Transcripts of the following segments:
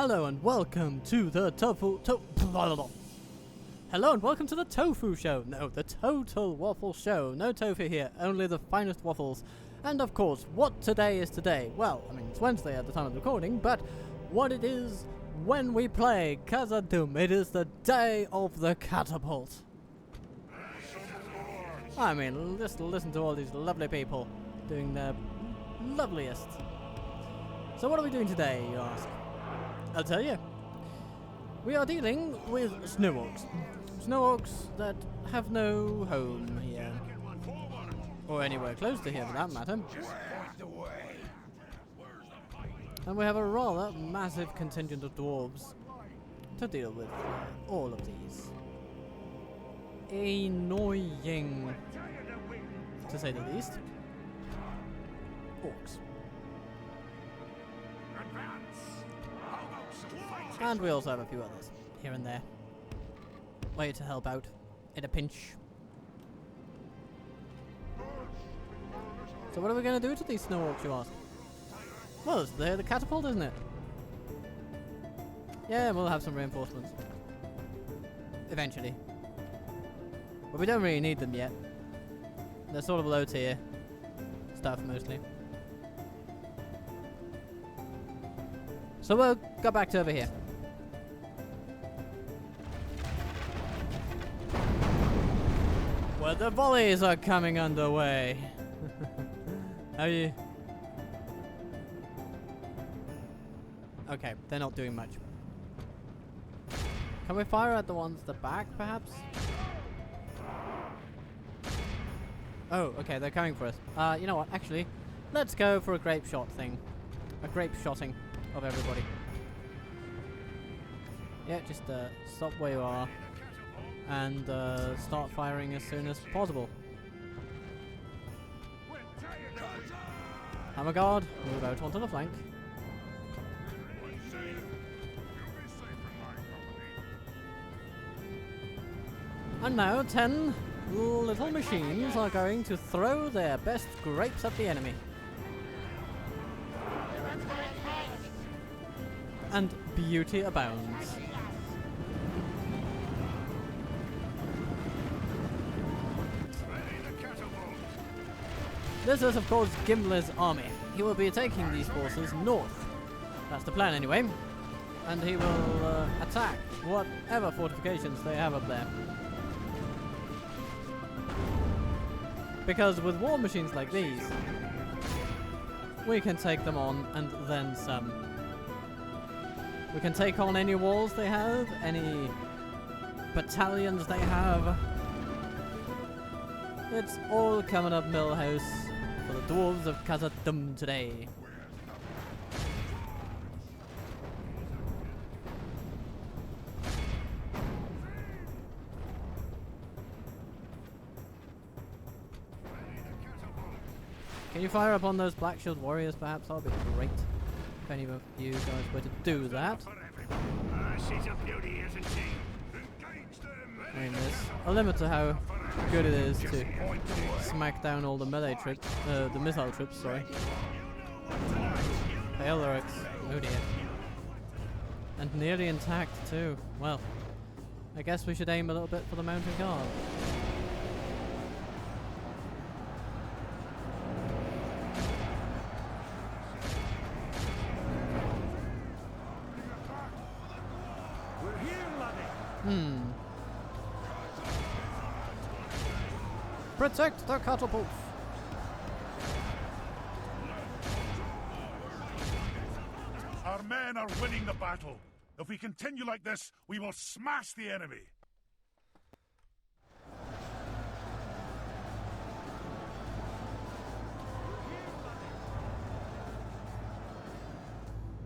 Hello and welcome to the Hello and welcome to the Tofu Show. No, the Total Waffle Show. No tofu here, only the finest waffles. And of course, what today is today? Well, I mean, it's Wednesday at the time of the recording, but what it is when we play Kazad-Dûm. It is the day of the catapult. I mean, just listen to all these lovely people doing their loveliest. So what are we doing today, you ask? I'll tell you. We are dealing with snow orcs. Snow orcs that have no home here. Or anywhere close to here for that matter. And we have a rather massive contingent of dwarves to deal with all of these. Annoying, to say the least. Orcs. And we also have a few others, here and there. Way to help out, in a pinch. So what are we going to do to these snow orcs, you ask? Well, they're the catapult, isn't it? Yeah, we'll have some reinforcements. Eventually. But we don't really need them yet. They're sort of low tier stuff, mostly. So we'll go back to over here. Where the volleys are coming underway. How are you? Okay, they're not doing much. Can we fire at the ones at the back, perhaps? Oh, okay, they're coming for us. You know what, actually, let's go for a grape shot thing. A grape shotting of everybody. Yeah, just stop where you are and start firing as soon as possible. Hammer guard, move out onto the flank. And now 10 little machines are going to throw their best grapes at the enemy. And beauty abounds. This is of course Gimli's army. He will be taking these forces north. That's the plan anyway. And he will attack whatever fortifications they have up there. Because with war machines like these, we can take them on and then some. We can take on any walls they have, any battalions they have. It's all coming up Millhouse for the dwarves of Kazad-Dûm today. Can you fire upon those Black Shield warriors perhaps? That would be great. If any of you guys were to do that. She's a beauty, isn't she? I mean, there's a limit to how good it is to smack down all the melee troops, the missile troops, sorry. Hail lyrics, oh dear. And nearly intact too. Well, I guess we should aim a little bit for the mountain guard. Protect the catapults! Our men are winning the battle. If we continue like this, we will smash the enemy.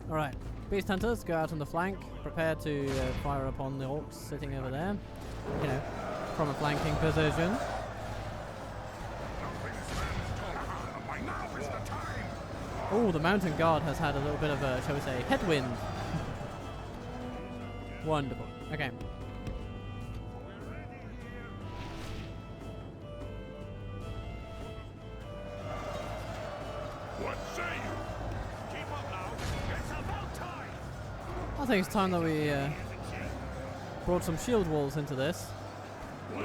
Alright, beast hunters, go out on the flank. Prepare to fire upon the orcs sitting over there. You know, from a flanking position. Oh, the mountain guard has had a little bit of a, shall we say, headwind. Wonderful. Okay. What say you? Keep up now. It's about time. I think it's time that we brought some shield walls into this. The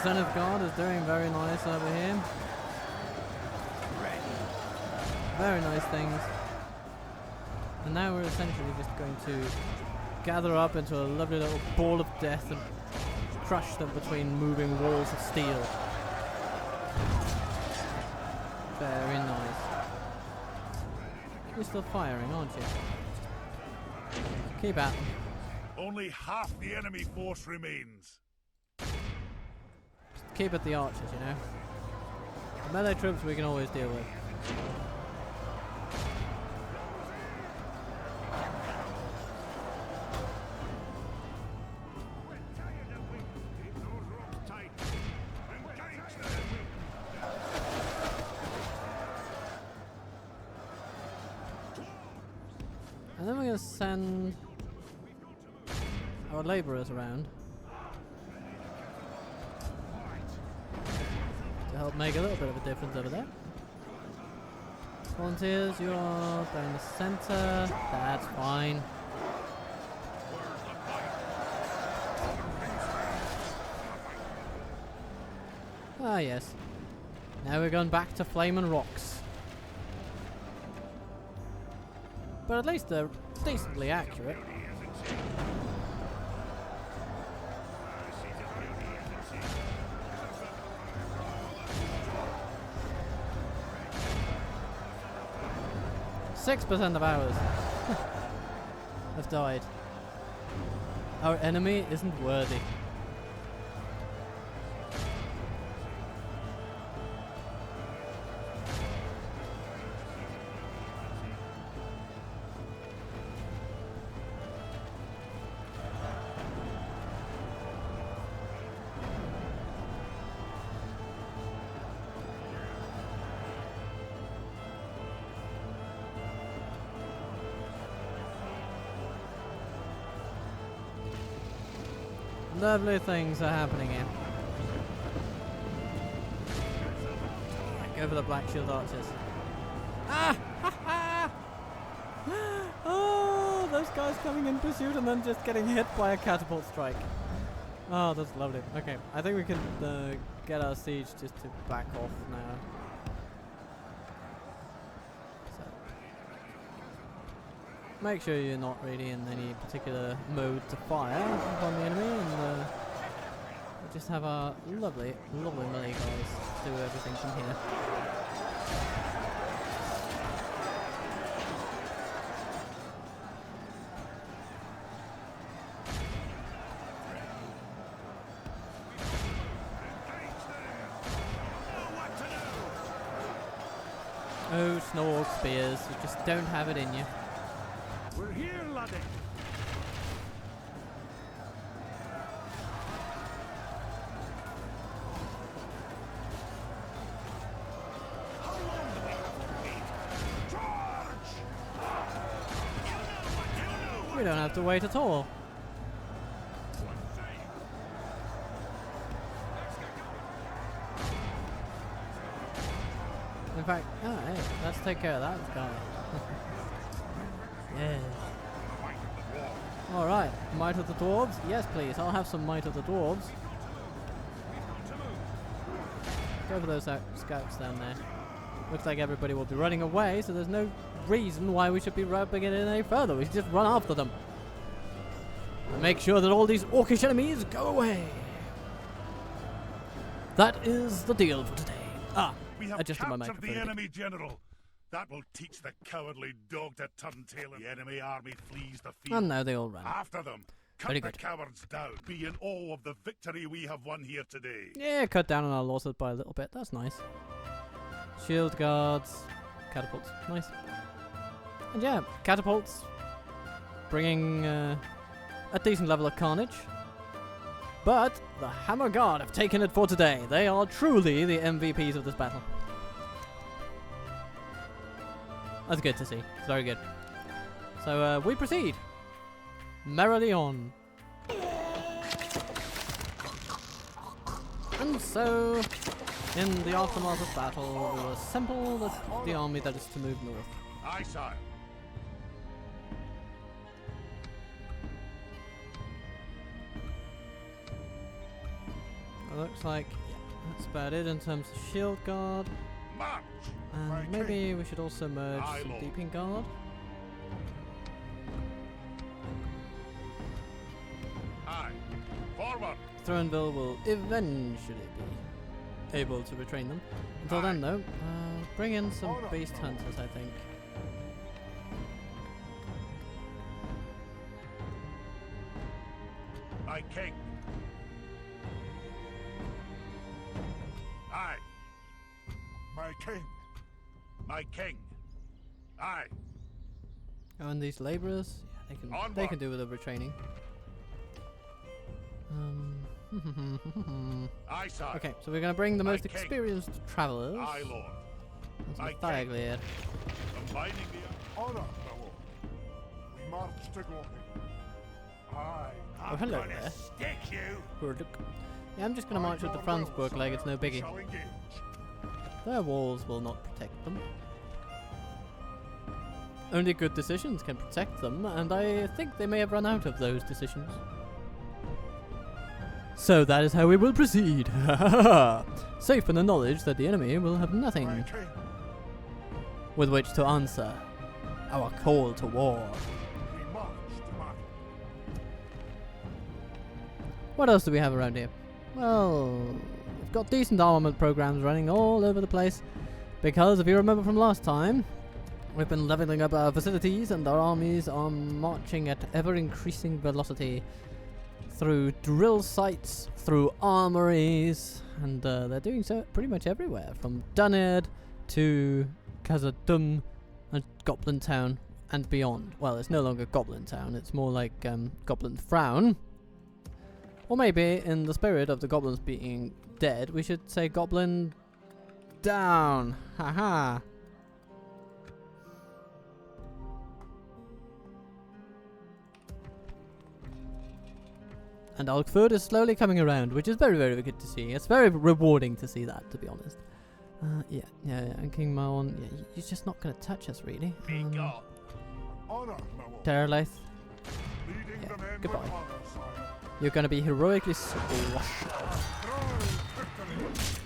Zenith Guard is doing very nice over here. Very nice things. And now we're essentially just going to gather up into a lovely little ball of death and crush them between moving walls of steel. Very nice. You're still firing, aren't you? Keep at them. Only half the enemy force remains. Just keep at the archers, you know. The melee troops we can always deal with. And then we're going to send our labourers around to help make a little bit of a difference over there. Volunteers, you are down the centre. That's fine. Ah yes. Now we're going back to flame and rocks. But at least they're decently accurate. %6 of ours have died. Our enemy isn't worthy. Lovely things are happening here. Go for the black shield archers. Ah! Ha ha! Oh, those guys coming in pursuit and then just getting hit by a catapult strike. Oh, that's lovely. Okay, I think we can get our siege just to back off now. Make sure you're not really in any particular mode to fire upon the enemy, and we'll just have our lovely melee guys do everything from here. Oh, Snorg spears, you just don't have it in you. We're here, laddie. How long do we have to wait? Charge! We don't have to wait at all. In fact, oh hey, let's take care of that guy. Yeah. Alright, Might of the Dwarves? Yes please, I'll have some Might of the Dwarves. Go for those scouts down there. Looks like everybody will be running away, so there's no reason why we should be rubbing it in any further. We should just run after them. And make sure that all these orcish enemies go away. That is the deal for today. Ah, we have adjusted my captured microphone. the enemy general. That will teach the cowardly dog to turn tail. The enemy army flees the field. And now they all run. After them. Cut Very the good. cowards down. Be in awe of the victory we have won here today. Yeah, cut down on our losses by a little bit. That's nice. Shield guards, catapults, nice. And yeah, catapults, bringing a decent level of carnage. But the Hammer Guard have taken it for today. They are truly the MVPs of this battle. That's good to see. It's very good. So we proceed merrily on. And so, in the aftermath of battle, we will assemble the army that is to move north. Aye, sire. It looks like that's about it in terms of shield guard. March! And maybe we should also merge Aye, some Lord. deeping guard. Aye. Forward! Throneville will eventually be able to retrain them. Until then, though, bring in some beast hunters, I think. My king. Aye. My king. My king. Aye. Oh, and these labourers, yeah, they can do with a retraining. Aye, sire. Okay, so we're going to bring the My most king. experienced travellers. Aye, lord. That's My Ziegler. Combining the honor, my lord. We march to glory. Aye. Oh, hello there. Stick you. Good look. Yeah, I'm just going to march with the Franzburg like it's no biggie. Shall engage. Their walls will not protect them. Only good decisions can protect them, and I think they may have run out of those decisions. So that is how we will proceed. Safe in the knowledge that the enemy will have nothing My king. with which to answer our call to war. We march to battle. What else do we have around here? Well, we've got decent armament programs running all over the place, because if you remember from last time, we've been leveling up our facilities and our armies are marching at ever-increasing velocity through drill sites, through armories, and they're doing so pretty much everywhere, from Duned to Kazad-Dûm and Goblin Town and beyond. Well, it's no longer Goblin Town, it's more like Goblin Frown. Or maybe, in the spirit of the goblins being dead, we should say Goblin Down. Haha. And Alkford is slowly coming around, which is very, very good to see. It's very rewarding to see that, to be honest. Yeah. And King Maon, yeah, he's just not going to touch us, really. Be gone. Honor, my lord. Terralaith, Leading yeah, the men goodbye. with honor, sire. You're going to be heroically squashed. Throne victory.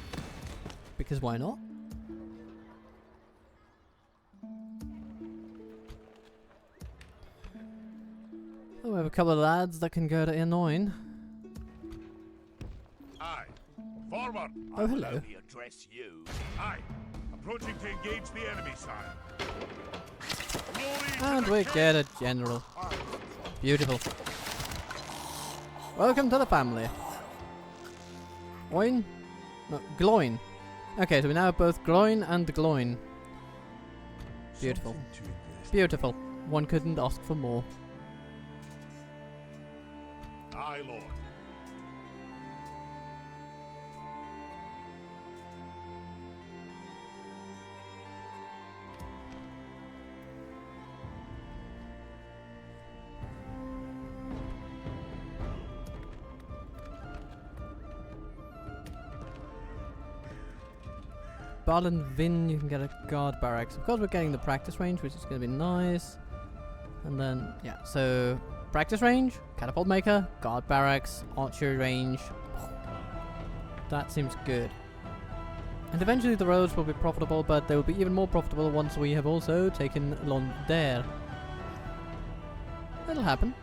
Because why not? Oh, we have a couple of lads that can go to Inoin. Aye. Forward. Oh, hello. Let me address you. Aye. Approaching to engage the enemy, sire. Glory to And the we king. get a general. Aye. Beautiful. Welcome to the family. Oin? No, Gloin. Okay, so we now have both Gloin and Gloin. Beautiful. Something to invest. Beautiful. One couldn't ask for more. Aye, lord. Balin Vin, you can get a guard barracks. Of course, we're getting the practice range, which is going to be nice. And then, yeah, so practice range, catapult maker, guard barracks, archery range. That seems good. And eventually the roads will be profitable, but they will be even more profitable once we have also taken Londres. It'll happen.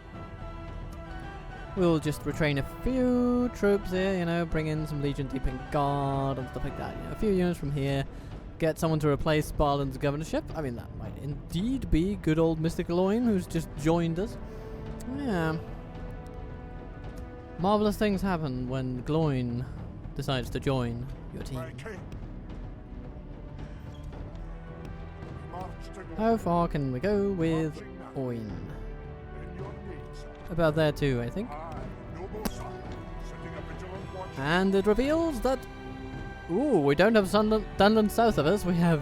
We'll just retrain a few troops here, you know, bring in some Legion Deeping Guard and stuff like that. You know, a few units from here. Get someone to replace Balin's governorship. I mean, that might indeed be good old Mr. Galoin, who's just joined us. Yeah. Marvelous things happen when Gloin decides to join your team. My king. March to glory. How far can we go with Marching now. Oin? In your name, sire. About there too, I think. Aye, noble son. Setting a vigilant watch. And it reveals that, ooh, we don't have Dunland south of us. We have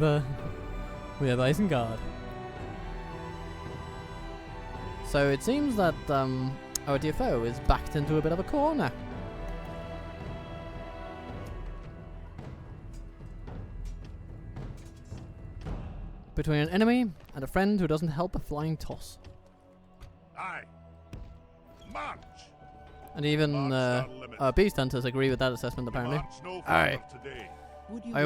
Isengard. So it seems that our dear foe is backed into a bit of a corner. between an enemy and a friend who doesn't help a flying toss. Aye. March. And even March our limit. beast hunters agree with that assessment, apparently. March no Aye. further today. I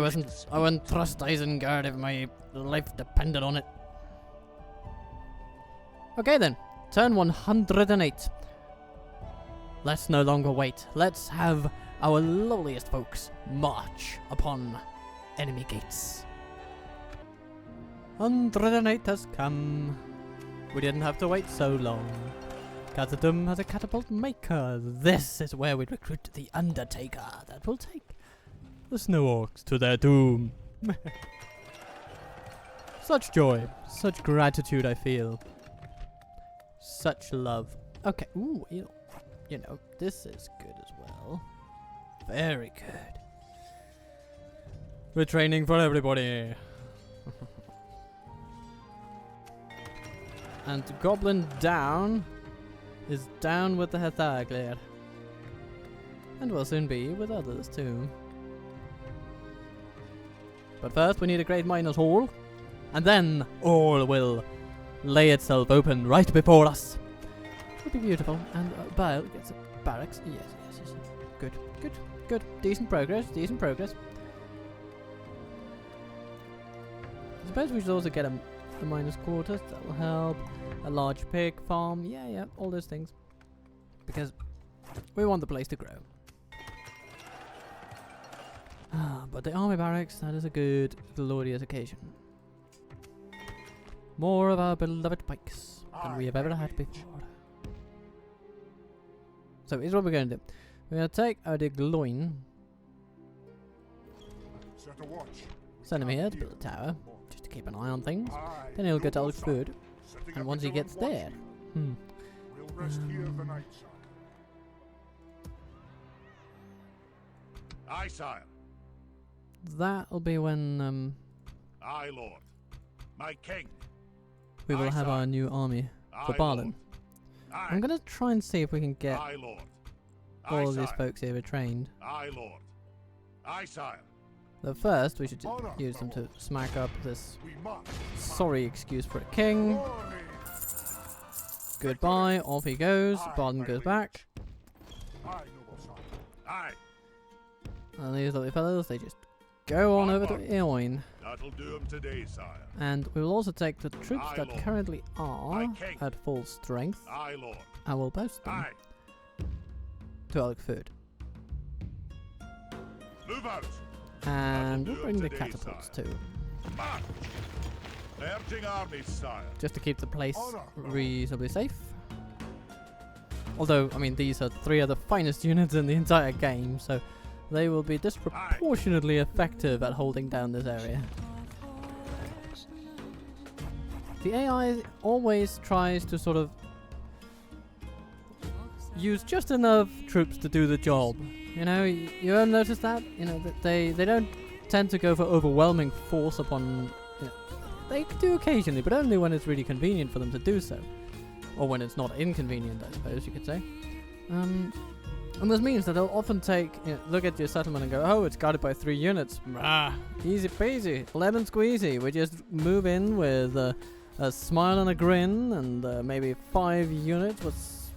wouldn't trust Isengard if my life depended on it. Okay then, turn 108. Let's no longer wait. Let's have our loveliest folks march upon enemy gates. 108 has come. We didn't have to wait so long. Kazad-Dûm has a catapult maker. This is where we recruit the Undertaker that will take the Snow Orcs to their doom. Such joy, such gratitude I feel. Such love. Okay, ooh, you know, this is good as well. Very good. We're training for everybody. And Goblin down is down with the Ziegler. And will soon be with others too. But first we need a great miner's hall. And then all will lay itself open right before us. It'll be beautiful. And Bile gets a barracks. Yes. Good. Decent progress. I suppose we should also get a miner's quarters. That will help. A large pig farm. Yeah. All those things. Because we want the place to grow. But the army barracks, that is a good, glorious occasion. More of our beloved pikes than we have ever had before. So here's what we're going to do. We're going to take our Gloin, send him here to build a tower, just to keep an eye on things. Then he'll get all food, and once he gets there, Aye, sire. That'll be when Aye, lord. My king. we will have our new army for Balin. I'm gonna try and see if we can get all of these folks here trained. Aye, lord. Aye, sire. But first, we should use them to smack up this sorry excuse for a king. Goodbye, off he goes. Balin goes back. Aye. And these lovely fellows, they just go on over to Eoin. That'll do him today, sire. And we will also take the troops Aye, that lord. currently are at full strength. Aye, lord. I will post them Aye. to Alec. Move out. And That'll we'll do bring it the today, catapults sire. too. March. Merging armies, sire. Just to keep the place reasonably safe. Although, I mean, these are 3 of the finest units in the entire game, so they will be disproportionately effective at holding down this area. The AI always tries to sort of use just enough troops to do the job. You know, you ever notice that? You know, that they don't tend to go for overwhelming force upon... You know, they do occasionally, but only when it's really convenient for them to do so. Or when it's not inconvenient, I suppose you could say. And this means that they'll often take, look at your settlement and go, oh, it's guarded by 3 units. Easy peasy, lemon squeezy. We just move in with a smile and a grin, and maybe 5 units with,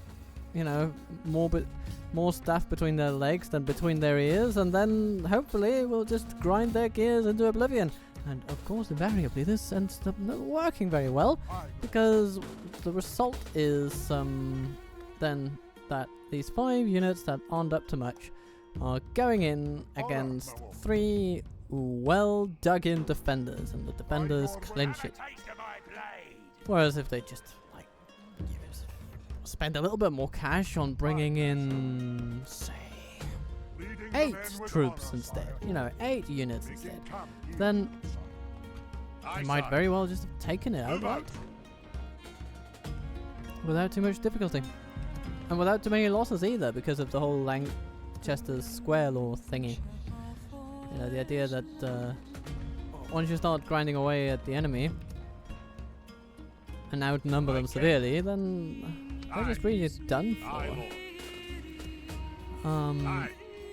more stuff between their legs than between their ears, and then hopefully we'll just grind their gears into oblivion. And of course, invariably, this ends up not working very well, because the result is then that these 5 units that aren't up to much are going in against 3 well dug in defenders, and the defenders clinch it. Whereas if they just spend a little bit more cash on bringing in, say, 8 troops instead, 8 units instead, then they might very well just have taken it outright without too much difficulty, and without too many losses either, because of the whole Lanchester's square law thingy. The idea that once you start grinding away at the enemy and outnumber them severely, then they're just really done for.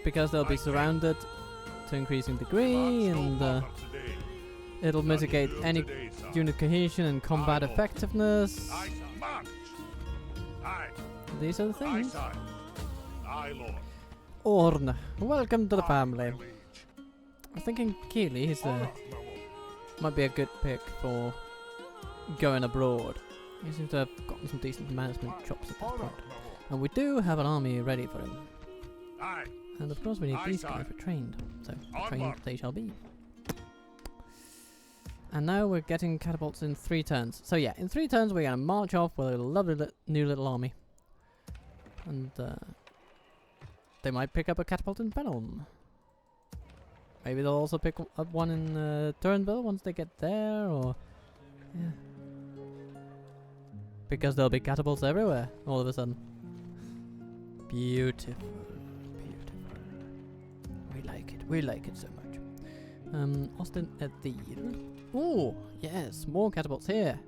Because they'll be surrounded to increasing degree, and It'll mitigate any unit cohesion and combat effectiveness. Aye, march! Aye, These are the aye, things. sir. Aye, Lord. Orn, welcome to the family. My liege. I'm thinking Keely is Honor, my lord. might be a good pick for going abroad. He seems to have gotten some decent management chops at this Honor, point. my lord. And we do have an army ready for him. Aye, And of course we need Aye, these sir. guys trained. So trained Onward. they shall be. And now we're getting catapults in 3 turns. So yeah, in 3 turns we're going to march off with a lovely new little army. And they might pick up a catapult in Balin. Maybe they'll also pick up one in Turnville once they get there, or... Yeah. Because there'll be catapults everywhere, all of a sudden. Beautiful. Beautiful. We like it so much. Austin Adrian. Oh, yes, more catapults here.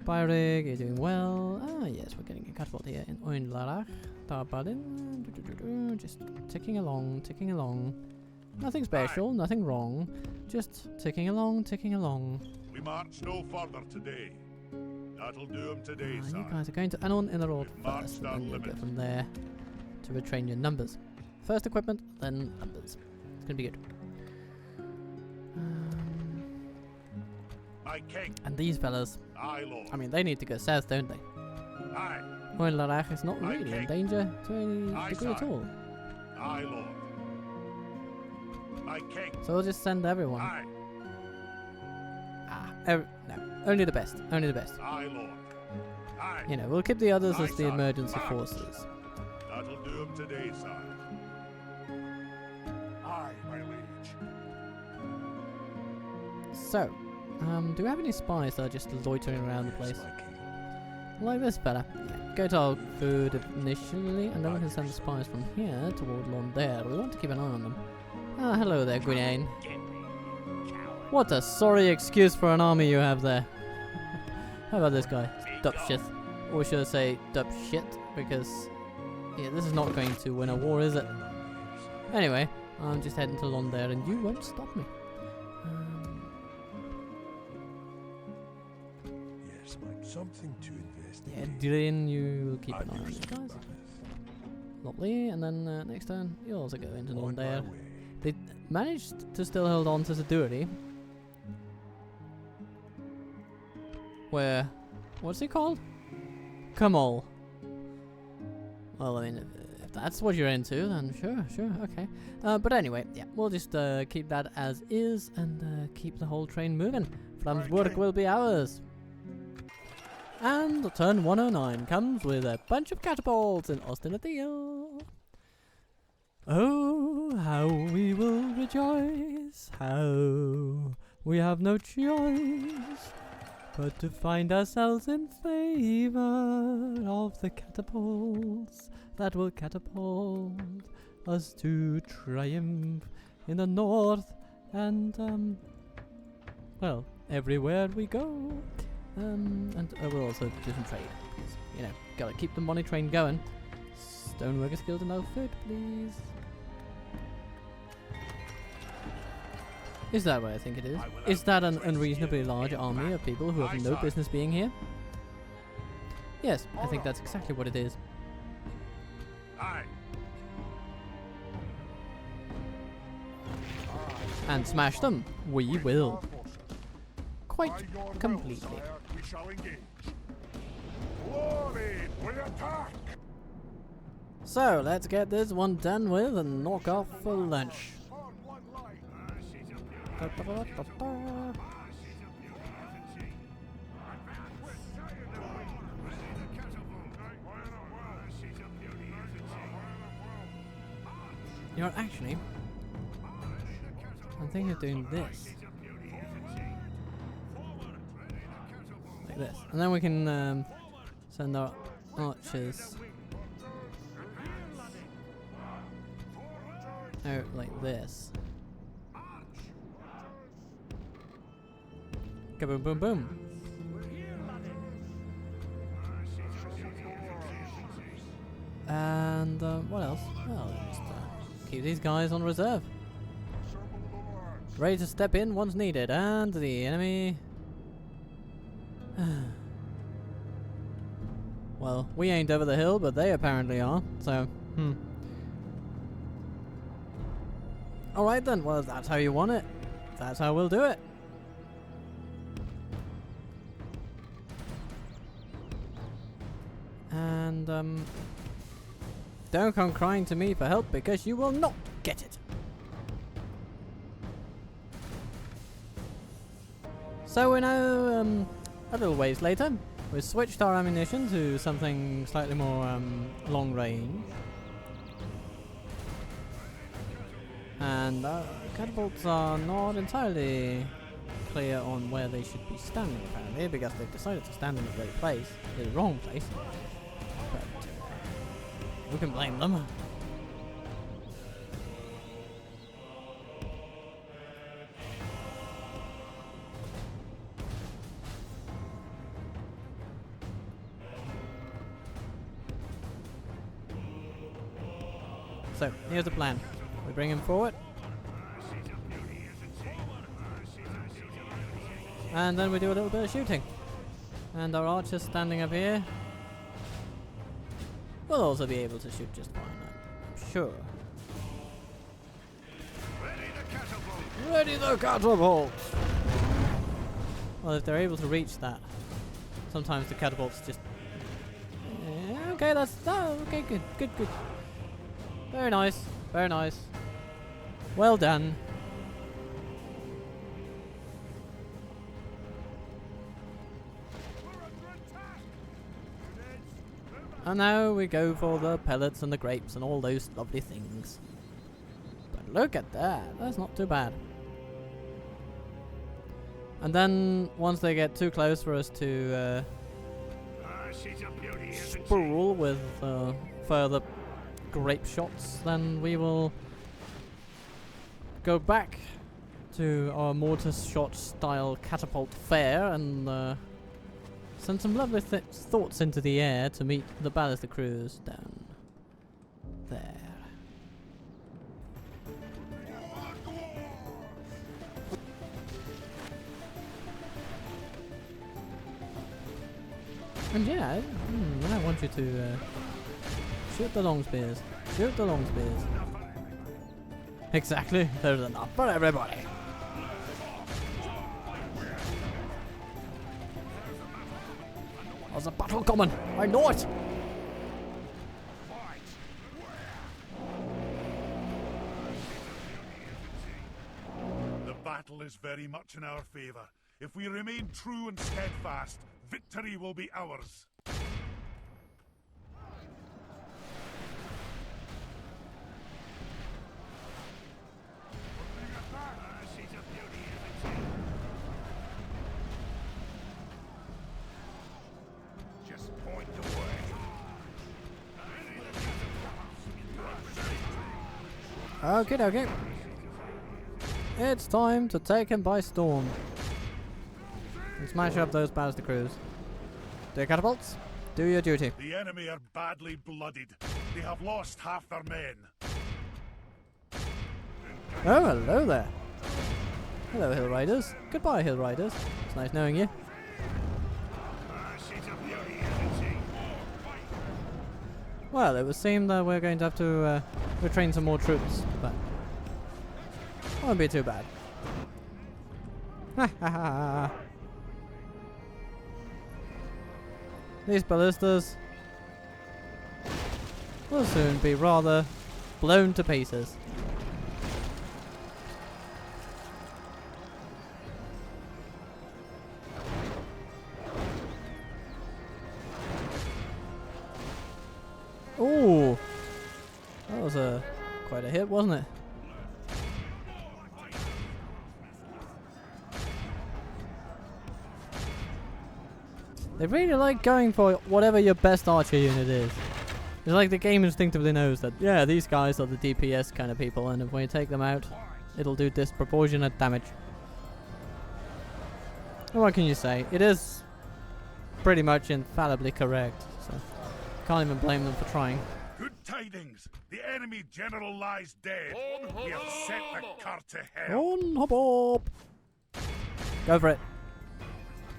Byrig, you're doing well. Ah, yes, we're getting a catapult here in Oinlarach. Balin. Just ticking along, ticking along. Nothing special, nothing wrong. Just ticking along, ticking along. we march no further today. That'll do 'em today, Ah, sir. you guys are going to Anon in the road We've marched first, our and then you'll go limit. from there to retrain your numbers. First equipment, then numbers. It's gonna be good. My king. And these fellas, Aye, Lord. I mean, they need to go south, don't they? Aye, Oinlarach is not Aye, really in King. danger to any Aye, degree at sir. all. aye, Lord. My king. So we'll just send everyone. Aye, No, only the best, only the best. aye, Lord. Aye, You know, we'll keep the others Aye, as the sir. emergency March. forces. that'll do 'em today, sir. Aye, my liege. So, do we have any spies that are just loitering around the place? Like this fella. Yeah. Go to our food initially, and then we can send the spies from here toward Londere. We want to keep an eye on them. Ah, hello there, Gwinnane. What a sorry excuse for an army you have there. How about this guy? Dupshit. Or should I say Dupshit? Because, yeah, this is not going to win a war, is it? Anyway, I'm just heading to Londere, and you won't stop me. Yes, mate. Something to invest Yeah, in. Adrian, you will keep an eye on these guys. Lovely, and then next turn, you also go into On my Londere. way. They managed to still hold on to Zaduri. Where, what's it called? Kamal. Well, I mean, if that's what you're into, then sure, okay. But anyway, yeah, we'll just keep that as is and keep the whole train moving. Flam's work will be ours. And turn 109 comes with a bunch of catapults in Austin at the Hill. Oh, how we will rejoice, how we have no choice but to find ourselves in favor of the catapults that will catapult us to triumph in the north and, well, everywhere we go. And we'll also do some trade. You know, gotta keep the money train going. Stoneworkers Guild and outfit, please. Is that what I think it is? Is that an unreasonably large army of people who have no business being here? Yes, I think that's exactly what it is. Aye, And smash them. We will. Quite by your will, completely. sire, we shall engage. Glory, we attack! So, let's get this one done with and knock off for lunch. On one line. You know, actually, I'm thinking of doing this. Like this. And then we can send our archers out like this. Kaboom, boom, boom. And what else? Well, just keep these guys on reserve. Ready to step in once needed, and the enemy... Well, we ain't over the hill, but they apparently are, so, Alright then, well, if that's how you want it. That's how we'll do it. And, don't come crying to me for help, because you will not get it. So we're now, a little ways later. We've switched our ammunition to something slightly more, long range. And catapults are not entirely clear on where they should be standing, apparently, because they've decided to stand in the right place, the wrong place. But who can blame them? So, here's the plan. We bring him forward. And then we do a little bit of shooting. And our archers standing up here will also be able to shoot just fine, I'm sure. Ready the catapult! Well, if they're able to reach that, sometimes the catapults just... okay, that's... oh, okay, good. Very nice, very nice. Well done. And now we go for the pellets and the grapes and all those lovely things. But look at that, that's not too bad. And then, once they get too close for us to spool with further grape shots, then we will go back to our mortar shot style catapult fair and send some lovely thoughts into the air to meet the ballista crews down there. And yeah, I want you to shoot the long spears. Shoot the long spears. Exactly, there's enough for everybody. There's a battle coming, I know it! The battle is very much in our favour. If we remain true and steadfast, victory will be ours. Okay. It's time to take him by storm. And smash up those ballista crews. Dear catapults, do your duty. The enemy are badly blooded. They have lost half their men. Oh, hello there. Hello, Hill Riders. Goodbye, Hill Riders. It's nice knowing you. Well, it would seem that we're going to have to retrain some more troops, but won't be too bad. Ha ha ha. These ballistas will soon be rather blown to pieces. Ooh, that was quite a hit, wasn't it? They really like going for whatever your best archer unit is. It's like the game instinctively knows that, yeah, these guys are the DPS kind of people, and if we take them out, it'll do disproportionate damage. What can you say? It is pretty much infallibly correct, so can't even blame them for trying. Good tidings! The enemy general lies dead. We have sent the cart to hell. On hop up. Go for it.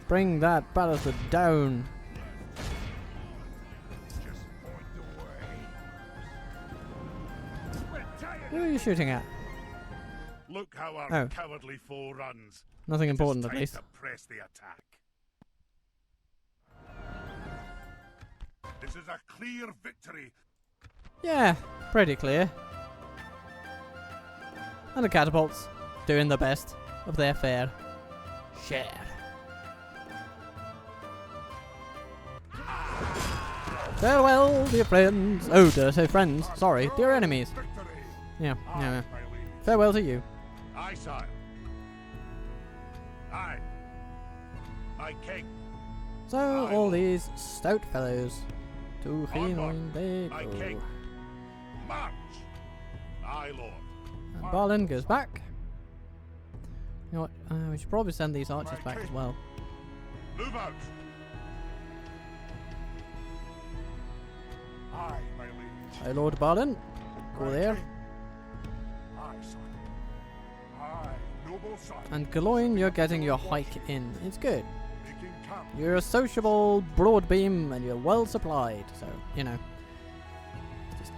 Bring that ballista down. Just point the way. Who are you shooting at? Look how our Oh. cowardly foe runs. Nothing It is important, at time least. to press the attack. This is a clear victory. Yeah, pretty clear. And the catapults doing the best of their fair share. Farewell, dear friends. Oh, did I say friends? Sorry, dear enemies. Victory. Yeah. Aye, my liege. Farewell to you. Aye, sire. Aye. My king. So, Aye, all Lord. these stout fellows to Onward, Hinoin they my go. king. March. Aye, lord. And Balin goes back. You know what? We should probably send these archers back as well. Move out. Aye, my liege. Hey, Lord Balin. Go My there. king. Aye, son. Aye, noble son. And Galoin, you're getting your hike in. It's good. Making camp. You're a sociable broad beam and you're well supplied. So, you know. Just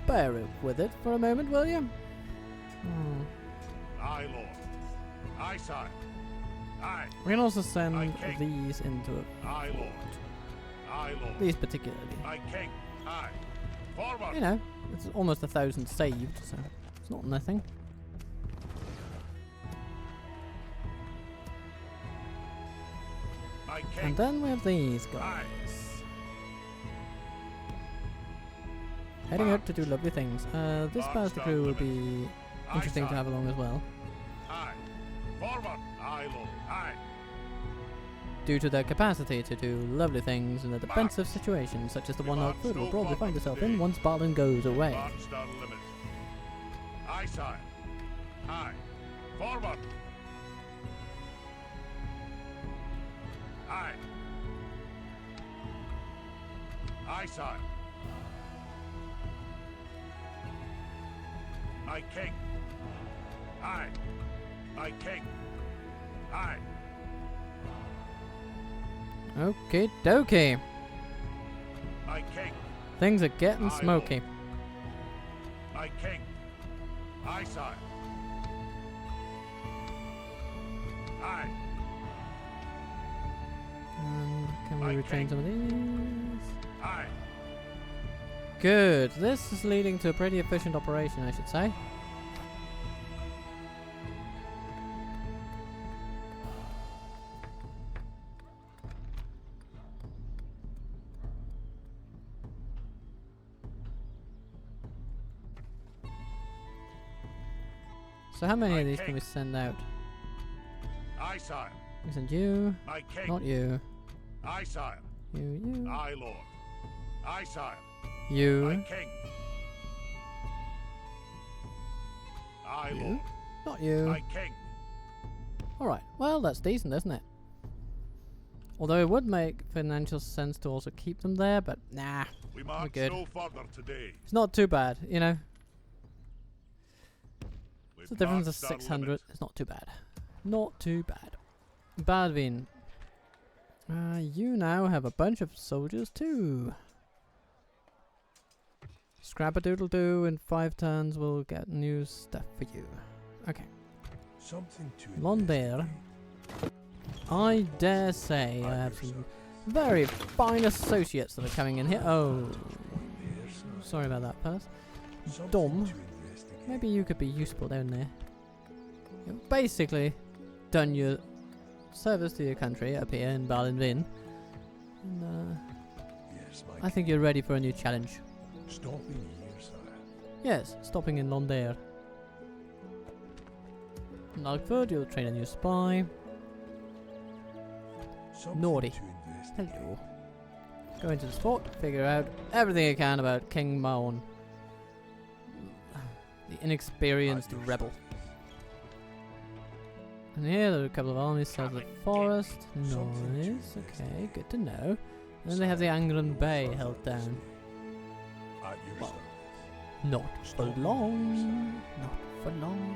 bear with it for a moment, will you? Aye, lord. Aye, sire. Aye. We can also send My king. these into Aye, lord. Aye, lord. these particularly. My king. Aye. Forward. You know, it's almost 1,000 saved, so it's not nothing. My king. And then we have these guys. Aye. Heading out to do lovely things. This March Bastard down crew will limits. be Aye, interesting to sire. have along as well, Aye. Forward. Aye, lord. Aye. due to their capacity to do lovely things in a defensive situation, such as the one March Outford will no probably further find itself today. in once Balin goes away. March down limit. Aye, sire. Aye. Forward. Aye. Aye, sire. My king. Aye. My king. Aye. Okay, dokie. My king. Things are getting Aye, smoky. My king. Aye, sire. Aye. And can My we retrain king. some of these? Aye. Good. This is leading to a pretty efficient operation, I should say. So how many My of these king. can we send out? Aye, sire. We send you, My king. not you, Aye, sire. you, Aye, lord. Aye, sire. My you, king. Aye, You? lord. not you. My king. Alright, well that's decent, isn't it? Although it would make financial sense to also keep them there, but nah, We march good. no further today. it's not too bad, you know? We've It's a difference of marched our 600, limit. it's not too bad. Not too bad. Badvin. You now have a bunch of soldiers too. Scrap-a-doodle-doo in 5 turns will get new stuff for you. Okay. Something to Londere. investigate. I dare say I have some very fine associates that are coming in here. Oh, There, sir. sorry about that, Purse. Something Dom. to investigate. Maybe you could be useful down there. You've basically done your service to your country up here in Balin Vin. And Yes, I think you're ready for a new challenge. Stopping here, sire. Yes, stopping in Londere. Nogford, you'll train a new spy. Something Naughty. to investigate. Hello. Go into the sport, figure out everything you can about King Maon. The inexperienced At your rebel. service. And here there are a couple of armies south of the forest. Something to Nice, okay, investigate. good to know. And then they have the Angren Bay held down. At your Well, service. not for long. Not for long.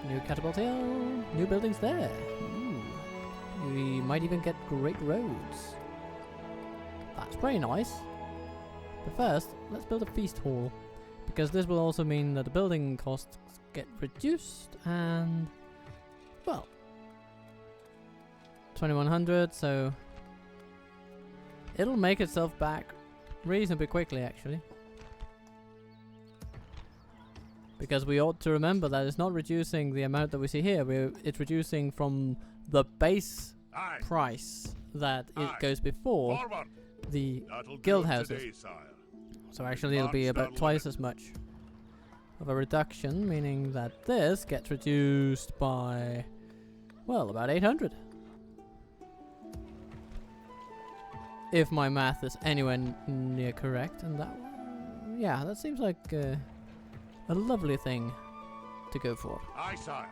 New catapult here. New buildings there. Ooh. We might even get great roads. That's pretty nice. But first, let's build a feast hall. Because this will also mean that the building costs get reduced and, well, 2100, so it'll make itself back reasonably quickly actually. Because we ought to remember that it's not reducing the amount that we see here, it's reducing from the base Aye. price that it Aye. goes before Forward. the That'll guild do houses. today, sire. So actually it'll be March about down twice limit. as much of a reduction, meaning that this gets reduced by, well, about 800. If my math is anywhere near correct, and that, yeah, that seems like a lovely thing to go for. Aye, sire.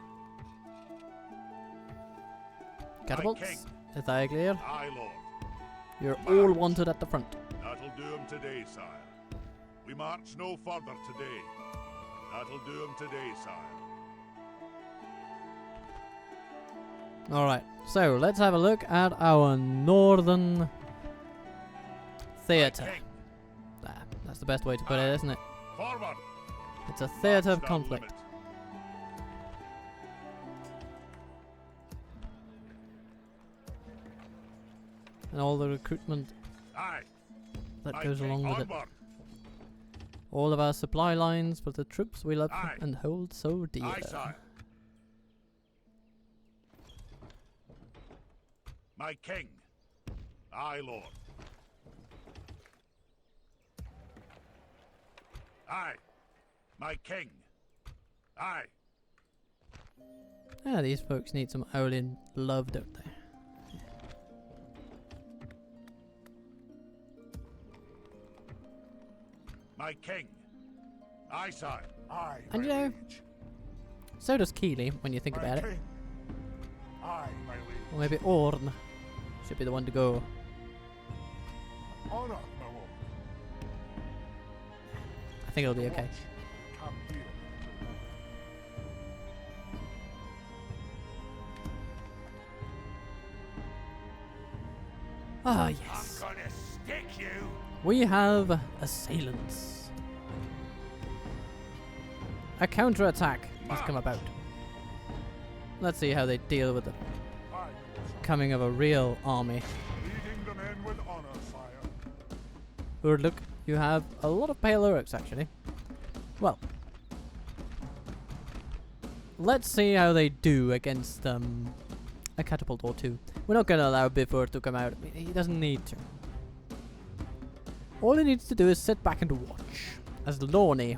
Catapults, king. Ziegler, Aye, lord. you're March. all wanted at the front. That'll do 'em today, sire. We march no further today. That'll do 'em today, sire. Alright, so let's have a look at our northern theatre. Aye, king. That's the best way to put it, isn't it? Forward. It's a theatre of March down conflict. limit. And all the recruitment Aye. that Aye, goes king. along with it. Onward. All of our supply lines for the troops we love Aye. and hold so dear. Aye, sire. My king. Aye, lord. Aye. My king. Aye. Yeah, these folks need some Olin love, don't they? My king. Aye, sire. Aye, And my you know, liege. so does Keeley when you think My about it. king. Aye, my liege. Or maybe Orn should be the one to go. Honor, my lord. I think it'll be okay. Watch. Come here. Ah, yes. I'm gonna stick you. We have assailants. A counterattack has come about. Let's see how they deal with the Aye, coming of a real army. leading the men with honor, sire. Good look, you have a lot of pale orcs actually. Well, let's see how they do against a catapult or two. We're not going to allow Bifur to come out. He doesn't need to. All he needs to do is sit back and watch as Lorne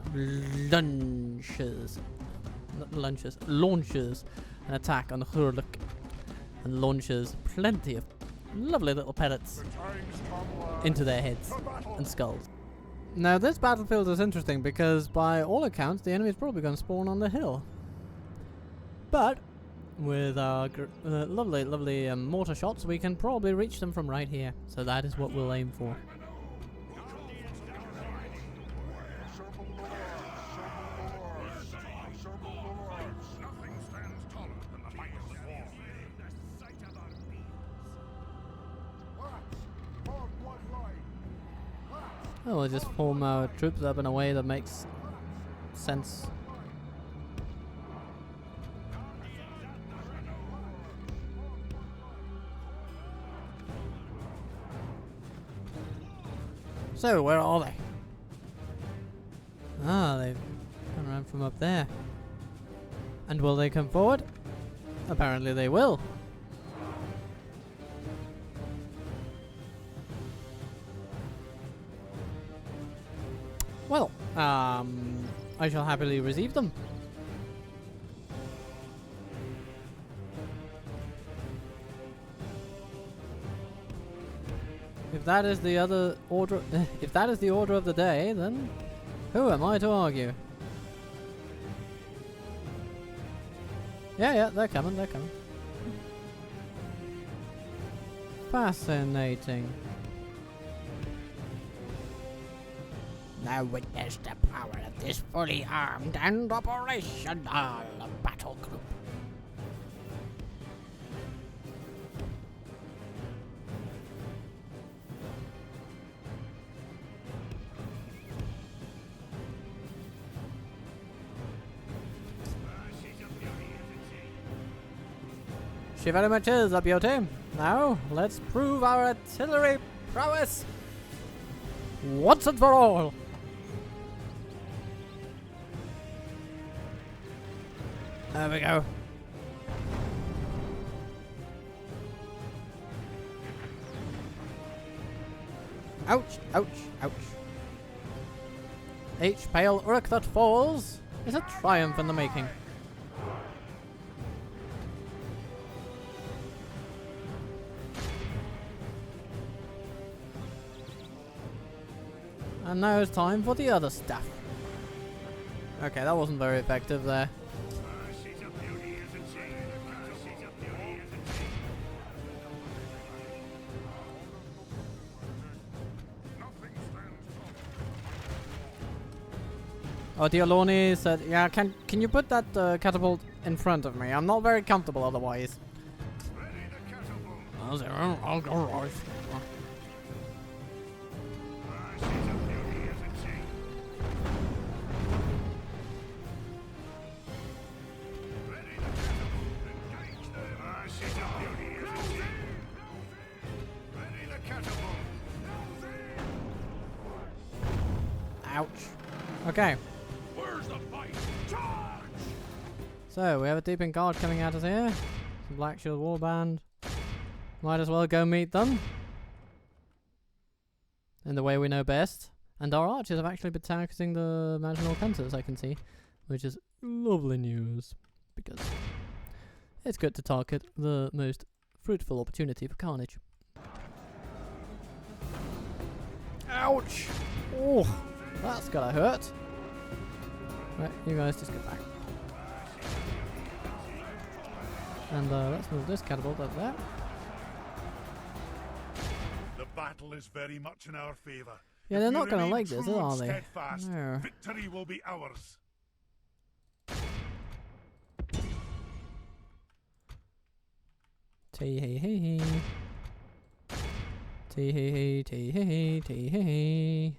launches an attack on Hurluk and launches plenty of lovely little pellets The times come, lads. into their heads To battle. and skulls. Now this battlefield is interesting because by all accounts the enemy is probably going to spawn on the hill. But with our lovely mortar shots we can probably reach them from right here. So that is what we'll aim for. Oh, we'll just form our troops up in a way that makes sense. So, where are they? Ah, they've come around from up there. And will they come forward? Apparently they will. Well, I shall happily receive them. If that is the other order, if that is the order of the day, then who am I to argue? Yeah, they're coming, they're coming. Fascinating. Now witness the power of this fully armed and operational battle group. She very much is a beauty. Now, let's prove our artillery prowess once and for all. There we go. Ouch, ouch, ouch. Each pale urk that falls is a triumph in the making. And now it's time for the other stuff. Okay, that wasn't very effective there. Oh, Dialoni said, yeah, can you put that catapult in front of me? I'm not very comfortable otherwise. Ouch. Okay. Where's the fight? Charge! So, we have a deep guard coming at us here. Some Black Shield Warband. Might as well go meet them. In the way we know best. And our archers have actually been targeting the marginal hunters, I can see. Which is lovely news. Because it's good to target the most fruitful opportunity for carnage. Ouch! Oh, that's gotta hurt. Right, you guys just get back. And let's move this catapult up there. The battle is very much in our favor. Yeah, If they're we not gonna remain like this, true and are they? steadfast, No. victory will be ours. Tee hee hee hee. Tee hee hee, tee hee hee, tee hee hee.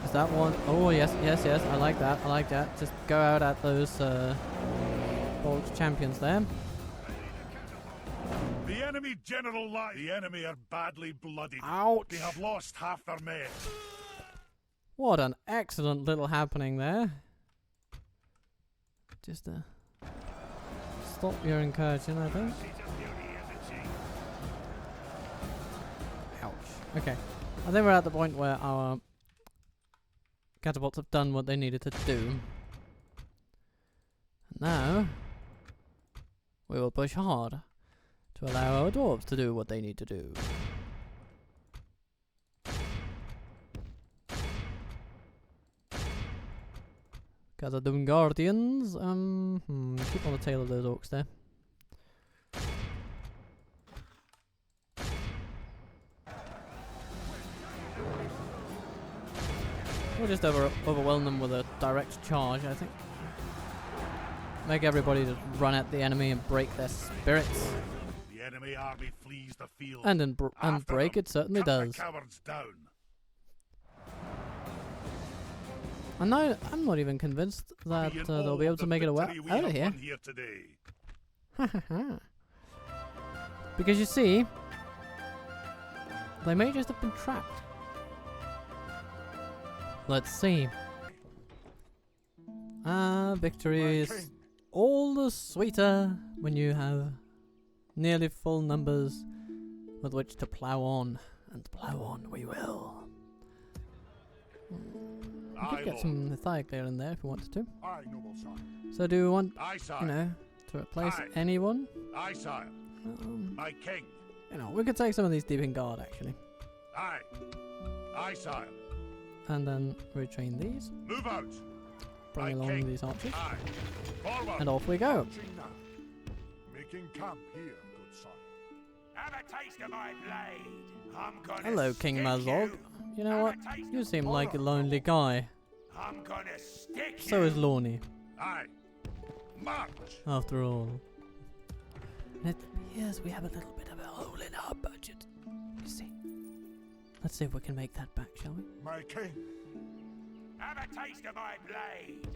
Is that one? Oh yes, yes, yes. I like that. I like that. Just go out at those bold champions there. The enemy general lies. The enemy are badly bloodied. Ouch! They have lost half their men. What an excellent little happening there. Just stop your incursion, I think. Ouch. Okay. I think we're at the point where our catapults have done what they needed to do. And now we will push hard to allow our dwarves to do what they need to do. Kazad-Dûm Guardians, keep on the tail of those orcs there. We'll just overwhelm them with a direct charge, I think. Make everybody just run at the enemy and break their spirits. The enemy army flees the field. And break it certainly Cut does. the cowards down. And now I'm not even convinced that they'll be able to make it out of here. Because you see, they may just have been trapped. Let's see. Victory is all the sweeter when you have nearly full numbers with which to plough on. And plough on we will. We could get some Ziegler in there if we wanted to. Aye, noble sire. So do we want, Aye, sire. you know, to replace Aye. anyone? Aye, sire. My king. You know, we could take some of these deep in guard actually. Aye. Aye, sire. And then retrain these. Move out. bring along these archers. Aye. Forward. And off we go. Marching now. Making camp here, good sire. Have a taste of my blade. I'm gonna Hello, King stick Mazog. You know what? You seem like a lonely guy. I'm gonna stick you. So is Lorne, Aye. March. after all. And it appears we have a little bit of a hole in our budget. You see? Let's see if we can make that back, shall we? My king. Have a taste of my blade.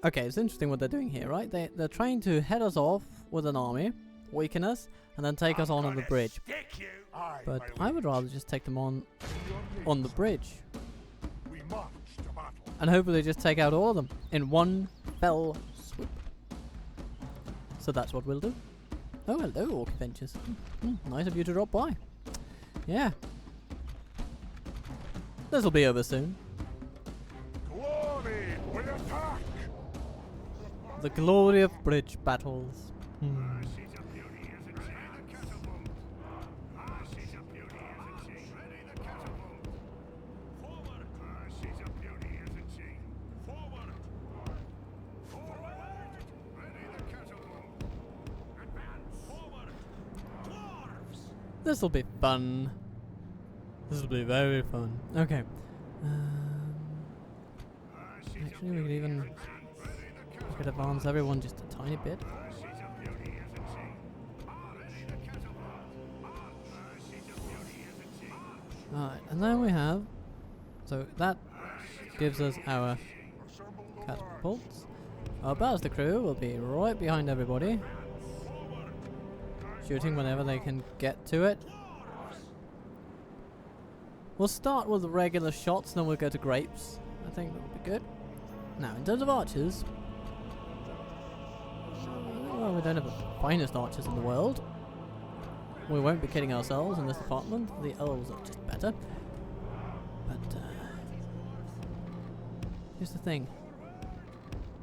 Okay, it's interesting what they're doing here, right? They're trying to head us off with an army, weaken us, and then take us on the gonna bridge. Stick you. Aye, But my I would rather just take them on your the lead. bridge. We march to battle. And hopefully just take out all of them in one fell swoop. So that's what we'll do. Oh, hello, Orc Adventures. Nice of you to drop by. Yeah. This'll be over soon. Glory, we attack. The glory of bridge battles. She's a beauty, isn't she? Ready the catapult. She's a beauty, isn't she? Ready the catapult. Forward. She's a beauty, isn't she? Forward. Forward. Ready the catapult. Advance. Forward. Dwarves. This'll be fun. This'll be very fun. Okay. Actually, we could even advance everyone just a tiny bit. Alright, and then we have... So that gives us our catapults. Our ballista crew will be right behind everybody, shooting whenever they can get to it. We'll start with regular shots, then we'll go to grapes. I think that would be good. Now, in terms of archers, well, we don't have the finest archers in the world. We won't be kidding ourselves in this department. The elves are just better. But, here's the thing.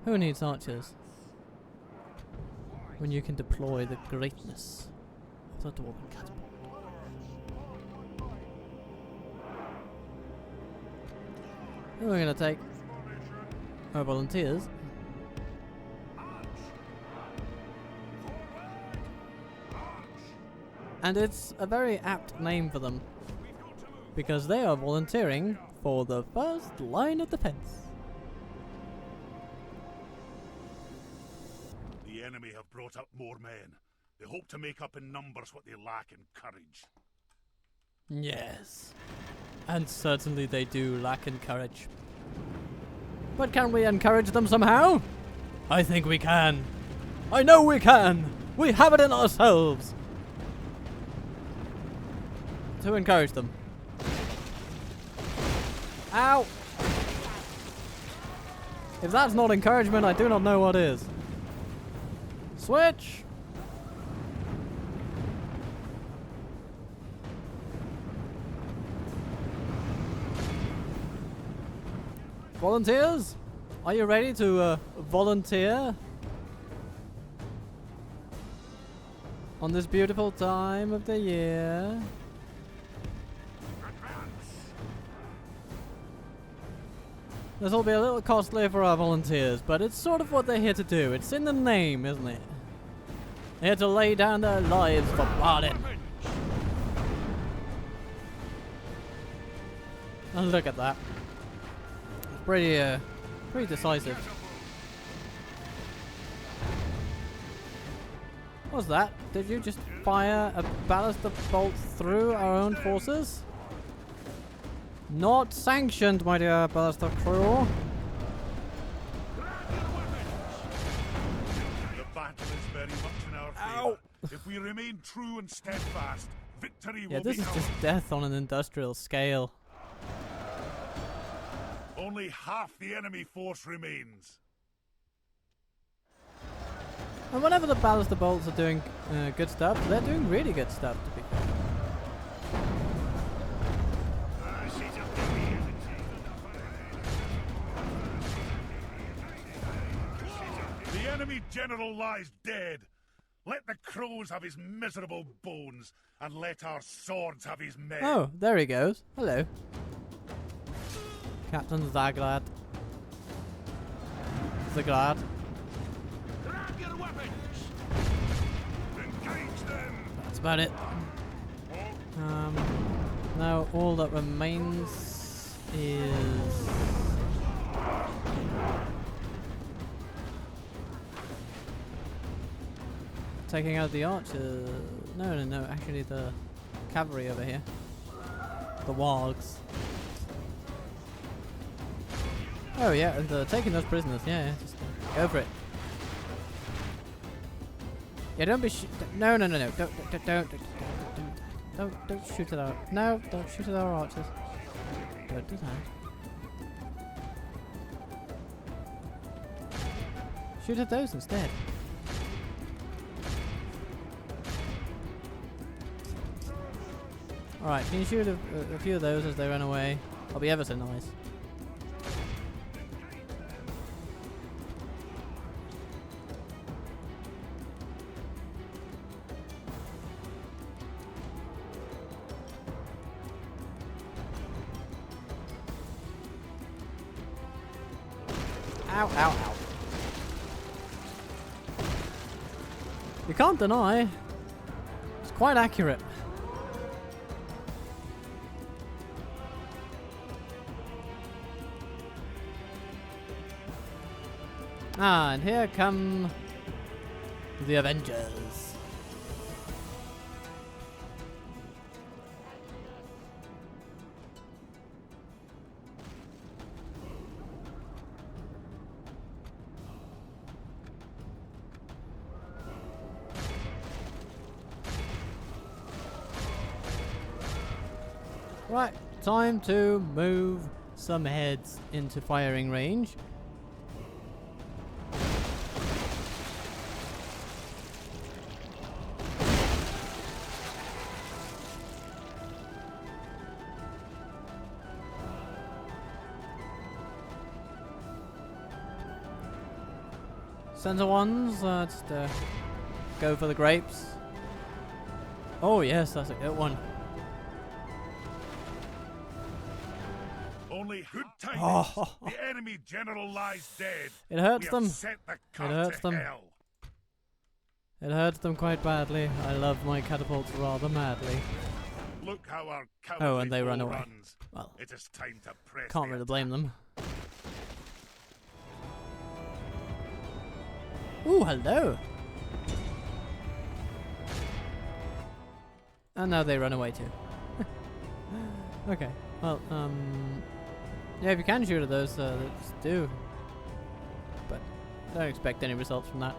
Who needs archers when you can deploy the greatness of the dwarven catapult? Then we're going to take our volunteers. And it's a very apt name for them, because they are volunteering for the first line of defense. The enemy have brought up more men. They hope to make up in numbers what they lack in courage. Yes. And certainly they do lack in courage. But can we encourage them somehow? I think we can. I know we can. We have it in ourselves to encourage them. Ow! If that's not encouragement, I do not know what is. Switch! Volunteers? Are you ready to volunteer on this beautiful time of the year? This will be a little costly for our volunteers, but it's sort of what they're here to do. It's in the name, isn't it? They're here to lay down their lives for Balin. And look at that. Pretty decisive. What's that? Did you just fire a ballista bolt through our own forces? Not sanctioned, my dear ballista crew. The battle is very much in our favour. If we remain true and steadfast, victory Yeah, will this be is ours. just death on an industrial scale. Only half the enemy force remains. And whenever the ballista bolts are doing good stuff, they're doing really good stuff, to be fair. The enemy general lies dead. Let the crows have his miserable bones, and let our swords have his men. Oh, there he goes. Hello. Captain Ziegler. the guard. Grab your weapons. Engage them. That's about it. Now all that remains is taking out the archers. No, actually the cavalry over here. The wargs. Oh yeah, taking those prisoners. Yeah, just go for it. Yeah, don't be no, don't shoot at our don't shoot at our archers. Don't do that. Shoot at those instead. Alright, can you shoot a few of those as they run away? I'll be ever so nice. Ow, ow, ow. You can't deny, it's quite accurate. Ah, and here come the Avengers. Right, time to move some heads into firing range. Center ones, just go for the grapes. Oh yes, that's a good one. Only good timing. Oh. The enemy general lies dead. It hurts We them. have set the cart hurts to them. hell. It hurts them quite badly. I love my catapults rather madly. Look how our cavalry Oh, and they run foe away. runs. Well, It is time to press. can't the really blame attack. them. Ooh, hello. And now they run away too. Okay. Well, yeah, if you can shoot at those, let's do. But don't expect any results from that.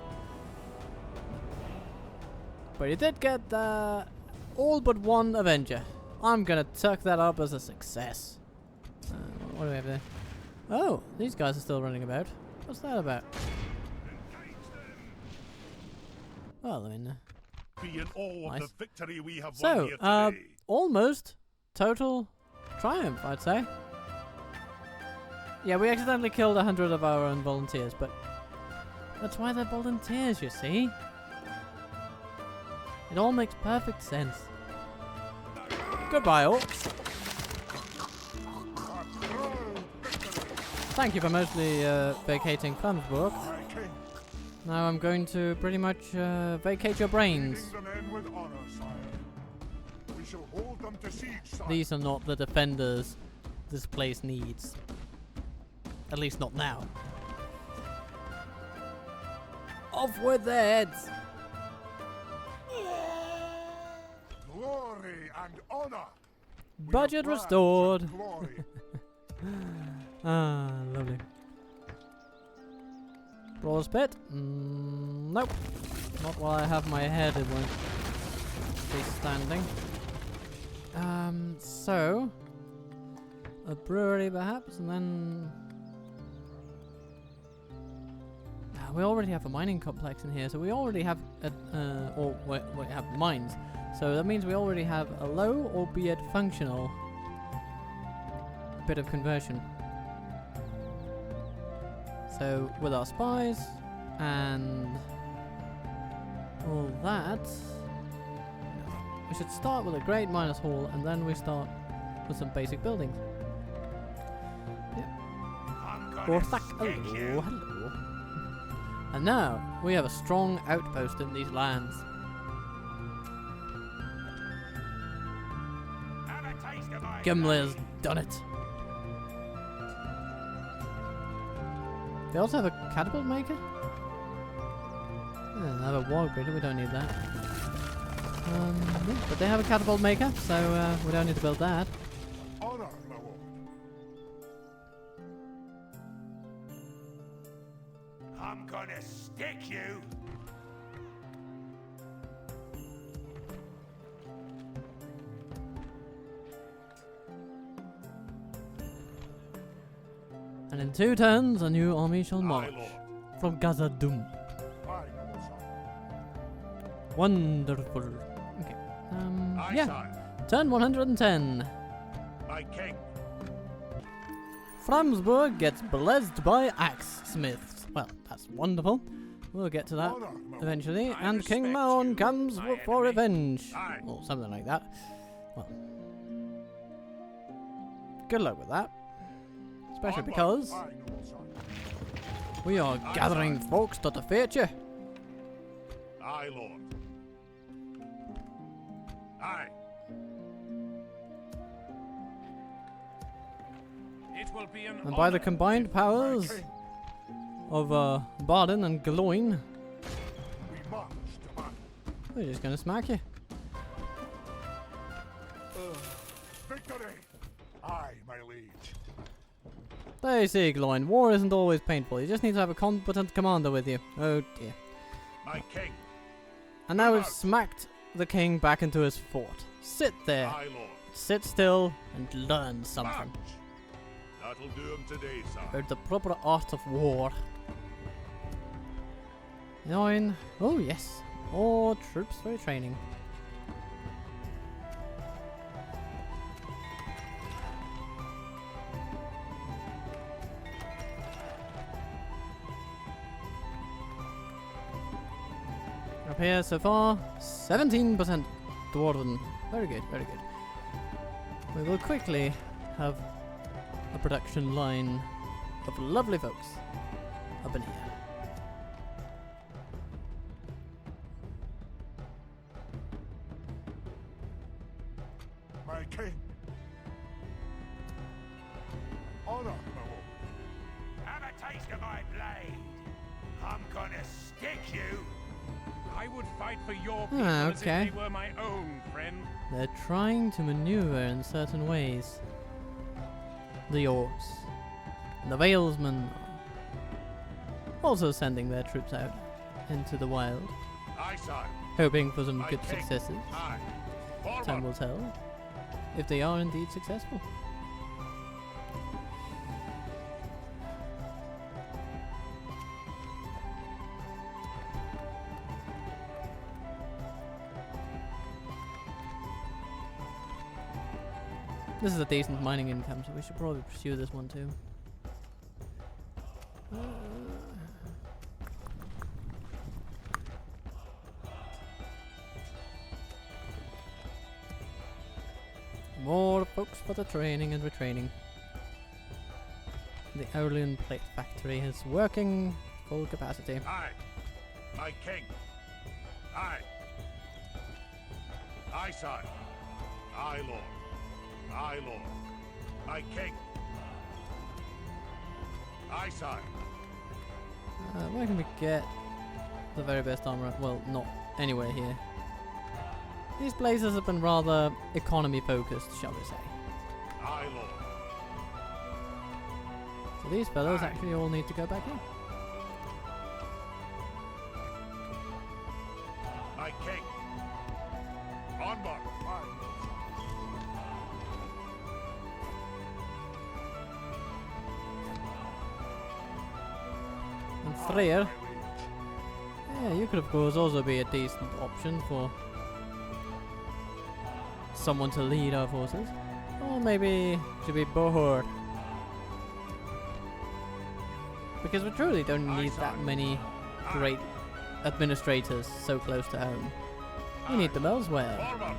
But you did get all but one Avenger. I'm gonna tuck that up as a success. What do we have there? Oh, these guys are still running about. What's that about? Well, I mean, Be in awe Nice. of the victory we have won so here today. almost total triumph, I'd say. Yeah, we accidentally killed 100 of our own volunteers, but that's why they're volunteers, you see. It all makes perfect sense. Goodbye, all. Thank you for mostly vacating Vindsvept. My king, Now I'm going to pretty much vacate your brains. leading the men with honor, sire. We shall hold them to siege, sire. These are not the defenders this place needs. At least not now. Off with their heads! Glory and honor. We Budget have plans restored. and glory. Ah, lovely. Brawler's Pit? Nope. Not while I have my head, it won't be standing. So... a brewery perhaps, and then... we already have a mining complex in here, so we already have we have mines. So that means we already have a low, albeit functional, bit of conversion. So with our spies and all that, we should start with a great miners hall, and then we start with some basic buildings. I'm gonna Hello, stick you. hello. And now we have a strong outpost in these lands. Have a taste of my Gimli has blade. done it. They also have a catapult maker? Yeah, they have a wall breeder, we don't need that. Yeah, but they have a catapult maker, so we don't need to build that. Honor, my lord. I'm gonna stick you. And in 2 turns, a new army shall Aye, march lord. from Kazad-Dûm. Aye, noble sire. Wonderful. Okay. Aye, Yeah. sire. Turn 110. My king. Framsburg gets blessed by axe smiths. Well, that's wonderful. We'll get to that Honor, my lord. eventually. I And King respect Maon you, comes my for enemy. revenge. Aye. Or something like that. Well. Good luck with that. Especially Onward. because Aye, noble sire. we are Aye, gathering sire. folks to defeat you. Aye, lord. Aye. It will be an And by the honor. combined My powers king, of Balin and Gloin, we march to battle. we're just gonna smack you. Victory! Aye, my liege. There you see, Gloin. War isn't always painful. You just need to have a competent commander with you. Oh dear. My king. And now we've Out. smacked the king back into his fort. Sit there. Aye, lord. Sit still and learn something. March. That'll do him today, sire. About the proper art of war. 9. Oh yes. All troops for training. Up here so far, 17% Dwarven. Very good, very good. We will quickly have a production line of lovely folks up in here. My king. Honor, my lord. Have a taste of my blade. I'm gonna stick you. I would fight for your people as okay. if they were my own, friend. They're trying to maneuver in certain ways. The orcs. The Valesmen are also sending their troops out into the wild, Aye, sire. hoping for some My good king. successes. Aye. Time Forward. will tell if they are indeed successful. This is a decent mining income, so we should probably pursue this one too. More folks for the training and retraining. The Aurelian Plate Factory is working full capacity. Aye. My king. Aye. Aye, sire. Aye, lord. Aye, lord. My king. Aye, sire. Where can we get the very best armor? Well, not anywhere here. These places have been rather economy focused, shall we say. Aye, lord. So these fellows Aye. actually all need to go back in. My king. Onward. Aye, noble sire. And Aye, Freyr, my liege. yeah, you could of course also be a decent option for someone to lead our forces. Or maybe it should be Bohor. Because we truly don't Aye, need sire. that many Aye. great administrators so close to home. We Aye. need them elsewhere. Forward.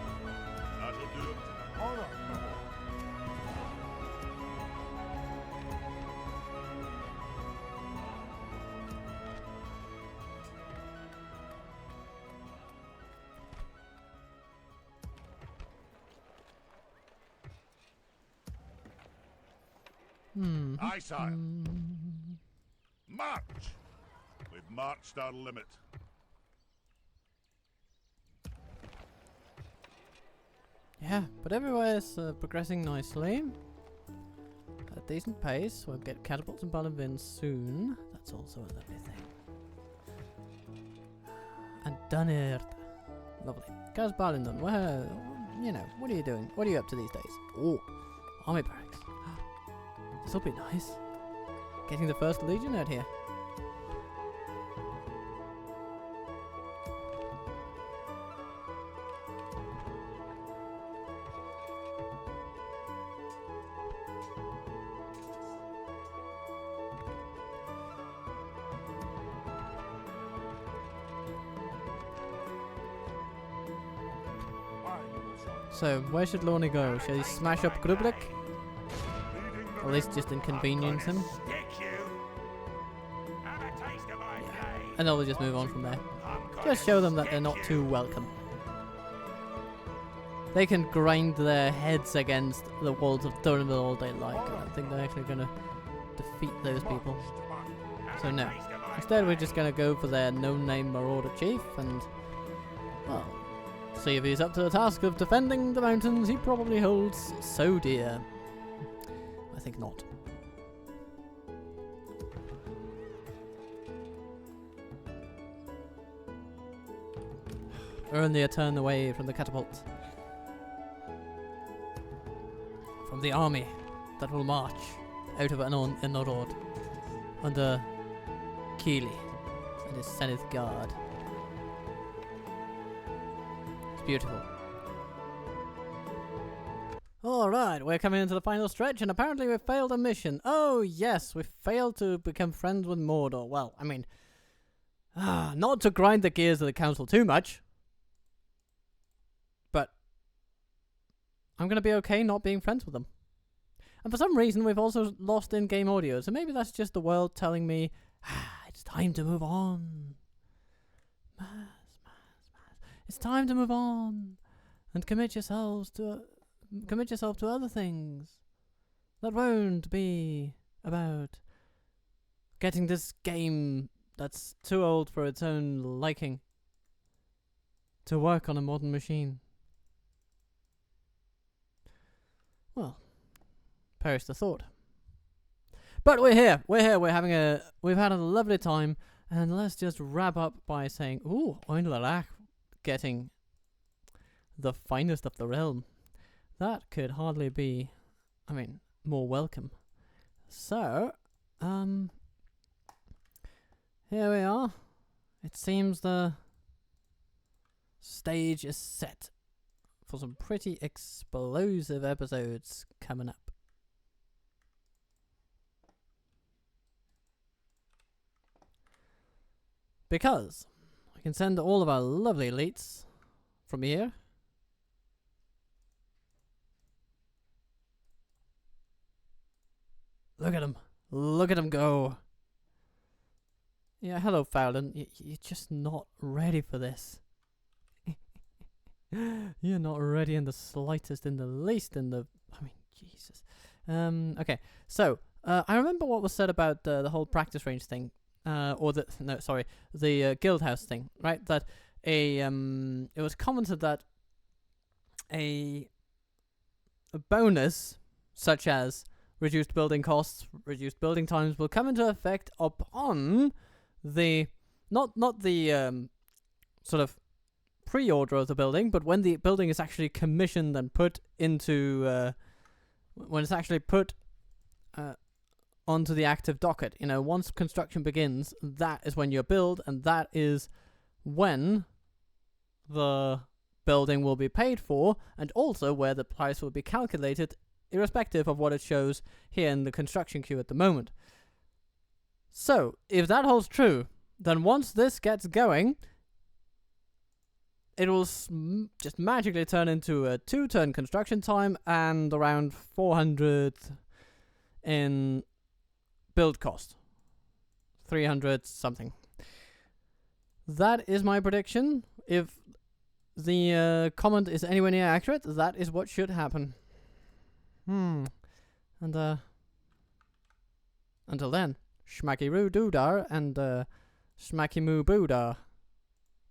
That'll do him. Honor, my lord. Aye, sire. March! We've marched our limit. Yeah, but everywhere's progressing nicely. At a decent pace. We'll get catapults and Balin soon. That's also a lovely thing. And done it. Lovely. Kazad-Dûm, where, you know, what are you doing? What are you up to these days? Oh, army barracks. This'll be nice. Getting the first legion out here. So, where should Lorne go? Should he smash up Grublik? Or at least just inconvenience him? And then we'll just move on from there. Just show them that they're not too welcome. They can grind their heads against the walls of Durham all they like. I don't think they're actually going to defeat those people. So no. Instead we're just going to go for their no-name marauder chief and, well, see if he's up to the task of defending the mountains he probably holds so dear. I think not. Earn the turn away from the catapult. From the army that will march out of Norod under Keely and his Senate guard. It's beautiful. Alright, we're coming into the final stretch and apparently we've failed a mission. Oh yes, we failed to become friends with Mordor. Well, I mean, not to grind the gears of the council too much. But I'm going to be okay not being friends with them. And for some reason we've also lost in-game audio, so maybe that's just the world telling me, it's time to move on. It's time to move on and commit yourself to other things that won't be about getting this game that's too old for its own liking to work on a modern machine. Well, perish the thought. But we're here. We've had a lovely time, and let's just wrap up by saying, ooh, Oinlarach getting the finest of the realm. That could hardly be, I mean, more welcome. So, here we are. It seems the stage is set for some pretty explosive episodes coming up. Because I can send all of our lovely elites from here. Look at him. Look at him go. Yeah, hello, Fowlin. You're just not ready for this. You're not ready in the slightest, in the least, in the... I mean, Jesus. Okay, so, I remember what was said about the whole practice range thing. The guild house thing, right? That it was commented that a bonus, such as reduced building costs, reduced building times, will come into effect upon the not the sort of pre-order of the building, but when the building is actually commissioned and put into when it's actually put onto the active docket. You know, once construction begins, that is when you build, and that is when the building will be paid for, and also where the price will be calculated, irrespective of what it shows here in the construction queue at the moment. So, if that holds true, then once this gets going, it will just magically turn into a 2-turn construction time and around 400 in build cost. 300 something. That is my prediction. If the comment is anywhere near accurate, that is what should happen. And Until then, schmacky roo doodar and schmacky moo boodar.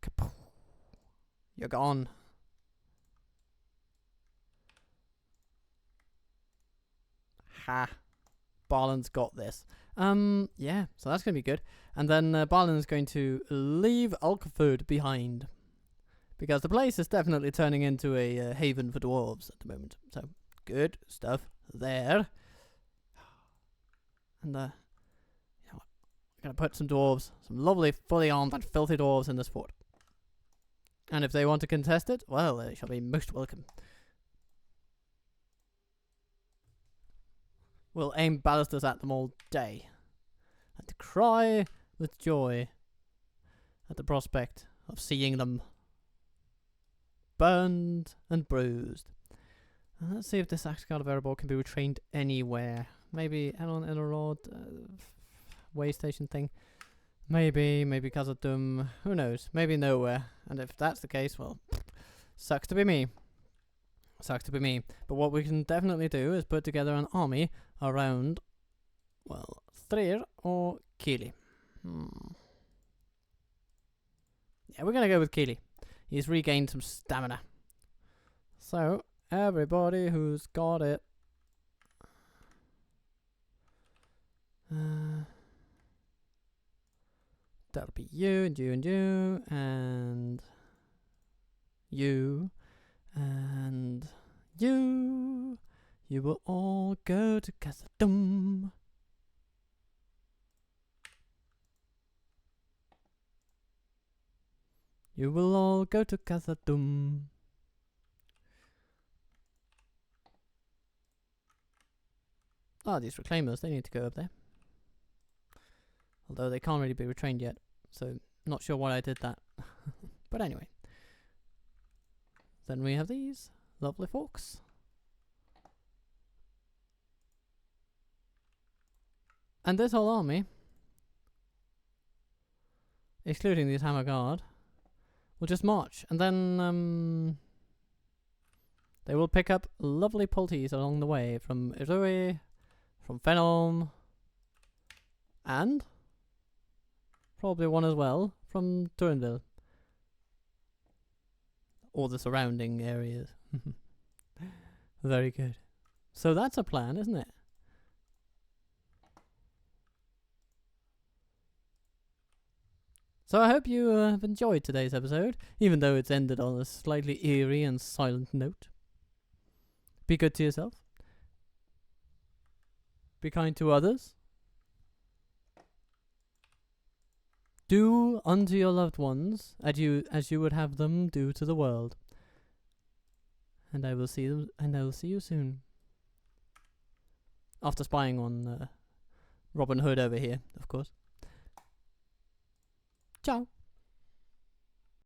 Kapoo. You're gone. Ha. Balin's got this. Yeah, so that's going to be good. And then Balin's going to leave Alkaford behind. Because the place is definitely turning into a haven for dwarves at the moment. So, good stuff there. And, you know what? I'm going to put some dwarves, some lovely, fully armed and filthy dwarves in this fort. And if they want to contest it, well, they shall be most welcome. We'll aim ballistas at them all day. And cry with joy at the prospect of seeing them burned and bruised. And let's see if this Axguard of Erebor can be retrained anywhere. Maybe Elon Elrod way station thing. Maybe Kazad-Dûm. Who knows? Maybe nowhere. And if that's the case, well, sucks to be me. Sucks to be me. But what we can definitely do is put together an army around, well, Thrir or Kili. Yeah, we're going to go with Kili. He's regained some stamina. So, everybody who's got it. That'll be you, and you, and you, and you, and you. You will all go to Kazad-Dûm. You will all go to Kazad-Dûm. Ah, these reclaimers, they need to go up there. Although they can't really be retrained yet, so not sure why I did that. But anyway. Then we have these lovely folks. And this whole army, excluding these hammer guard, will just march. And then they will pick up lovely pultees along the way from Irui, from Fenholm, and probably one as well from Turinville. Or the surrounding areas. Very good. So that's a plan, isn't it? So I hope you have enjoyed today's episode, even though it's ended on a slightly eerie and silent note. Be good to yourself. Be kind to others. Do unto your loved ones as you would have them do to the world. And I will see you soon. After spying on Robin Hood over here, of course. Ciao.